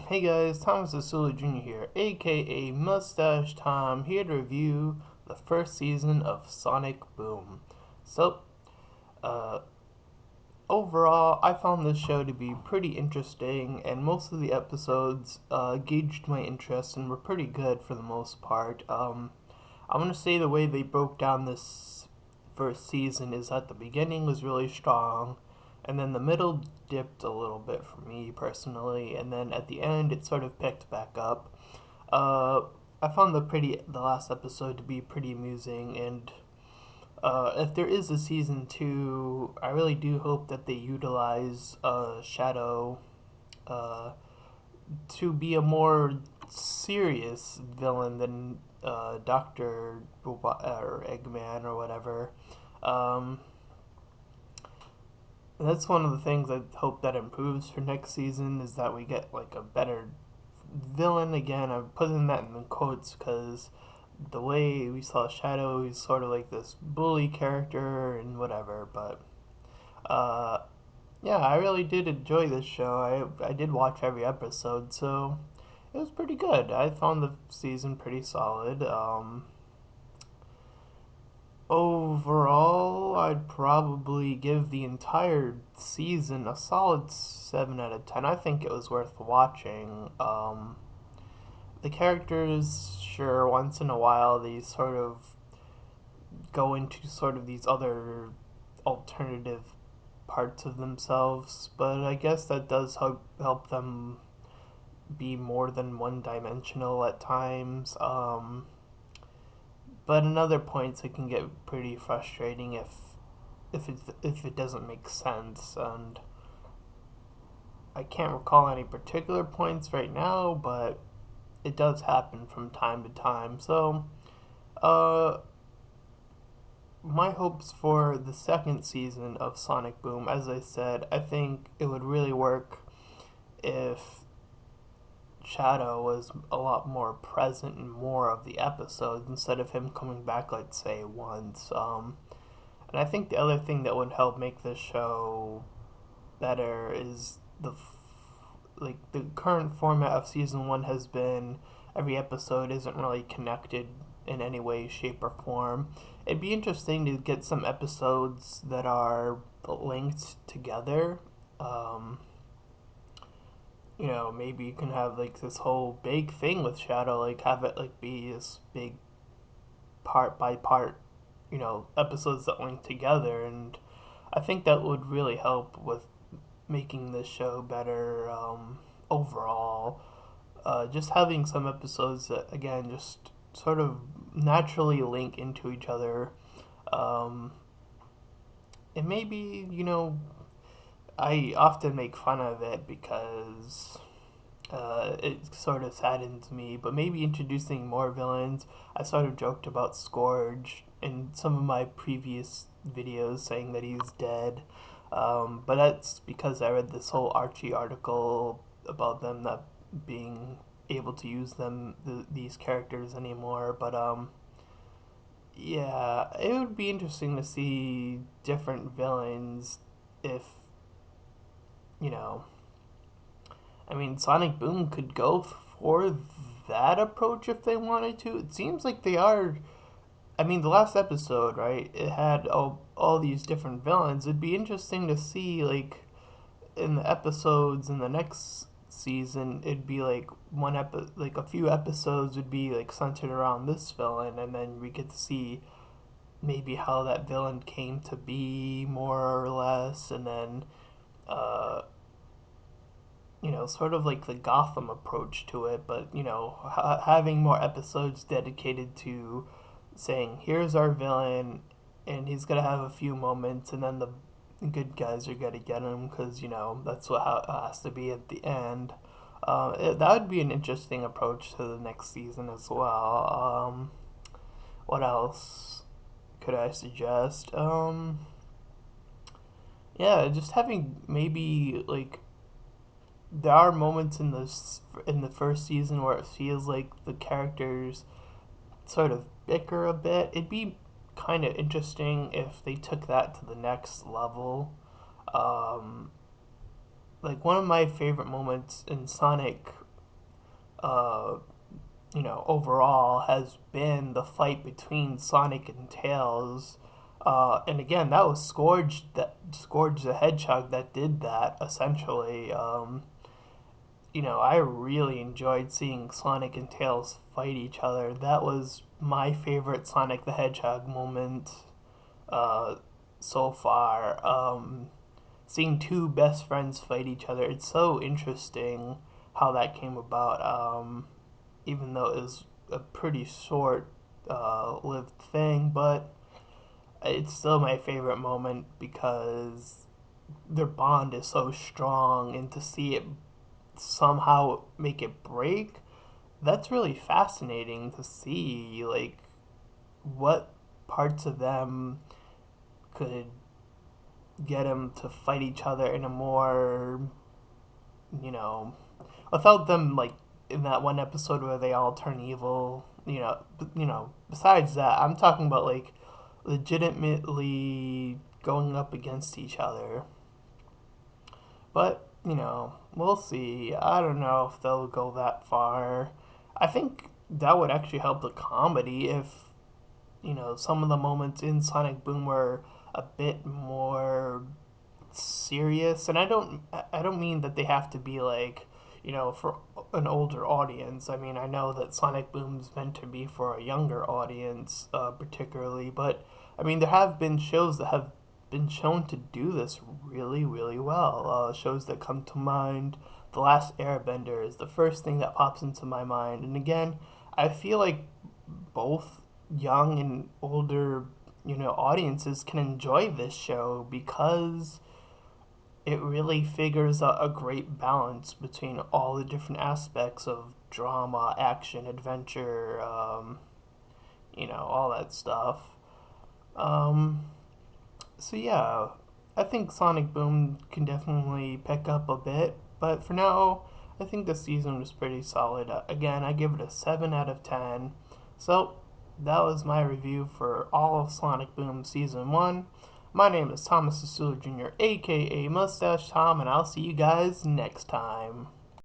Hey guys, Thomas Asula Jr. here, aka Mustache Tom, here to review the first season of Sonic Boom. So, uh, overall, I found this show to be pretty interesting, and most of the episodes gauged my interest and were pretty good for the most part. I want to say the way they broke down this first season is that the beginning was really strong, and then the middle dipped a little bit for me personally, and then at the end it sort of picked back up. Uh, I found the last episode to be pretty amusing, and if there is a season two, I really do hope that they utilize Shadow uh, to be a more serious villain than Doctor or Eggman or whatever. Um, that's one of the things I hope that improves for next season is that we get like a better villain again. I'm putting that in the quotes because the way we saw Shadow, he's sort of like this bully character and whatever. But uh, yeah, I really did enjoy this show. I did watch every episode, so it was pretty good. I found the season pretty solid. Overall, I'd probably give the entire season a solid 7 out of 10. I think it was worth watching. The characters, sure, once in a while they sort of go into sort of these other alternative parts of themselves, but I guess that does help them be more than one dimensional at times. But in other points, it can get pretty frustrating if it doesn't make sense. And I can't recall any particular points right now, but it does happen from time to time. So, uh, my hopes for the second season of Sonic Boom, as I said, I think it would really work if Shadow was a lot more present in more of the episodes instead of him coming back, let's say, once. And I think the other thing that would help make this show better is the current format of season one has been every episode isn't really connected in any way, shape, or form. It'd be interesting to get some episodes that are linked together. Um, maybe you can have like this whole big thing with Shadow, like have it like be this big part by part, episodes that link together, and I think that would really help with making the show better overall. Just having some episodes that again just sort of naturally link into each other. Um, and maybe I often make fun of it because it sort of saddens me, but maybe introducing more villains. I sort of joked about Scourge in some of my previous videos saying that he's dead. But that's because I read this whole Archie article about them not being able to use these characters anymore. But yeah, it would be interesting to see different villains if, you know, I mean, Sonic Boom could go for that approach if they wanted to. It seems like they are. I mean, the last episode, right? It had all these different villains. It'd be interesting to see, like, in the episodes in the next season, it'd be like like a few episodes would be like centered around this villain, and then we get to see maybe how that villain came to be more or less, and then uh, sort of like the Gotham approach to it, but having more episodes dedicated to saying, here's our villain, and he's gonna have a few moments, and then the good guys are gonna get him because that's how it has to be at the end. That would be an interesting approach to the next season as well. What else could I suggest? Yeah, just having maybe like there are moments in the first season where it feels like the characters sort of bicker a bit. It'd be kind of interesting if they took that to the next level. Um, like one of my favorite moments in Sonic uh, overall has been the fight between Sonic and Tails. And again, that was Scourge the Hedgehog that did that essentially. I really enjoyed seeing Sonic and Tails fight each other. That was my favorite Sonic the Hedgehog moment uh, so far. Seeing two best friends fight each other, it's so interesting how that came about. Even though it was a pretty short lived thing, but it's still my favorite moment because their bond is so strong, and to see it somehow make it break, that's really fascinating to see. Like, what parts of them could get them to fight each other in a more, you know, without them like in that one episode where they all turn evil. Besides that, I'm talking about like legitimately going up against each other. But, we'll see. I don't know if they'll go that far. I think that would actually help the comedy if, some of the moments in Sonic Boom were a bit more serious. And I don't mean that they have to be like, for an older audience. I mean, I know that Sonic Boom's meant to be for a younger audience, particularly, but I mean, there have been shows that have been shown to do this really, really well. Shows that come to mind, The Last Airbender is the first thing that pops into my mind. And again, I feel like both young and older, audiences can enjoy this show because it really figures out a great balance between all the different aspects of drama, action, adventure, all that stuff. Um, so yeah, I think Sonic Boom can definitely pick up a bit, but for now, I think the season was pretty solid. Again, I give it a 7 out of 10. So, that was my review for all of Sonic Boom Season 1. My name is Thomas Sasula Jr., aka Mustache Tom, and I'll see you guys next time.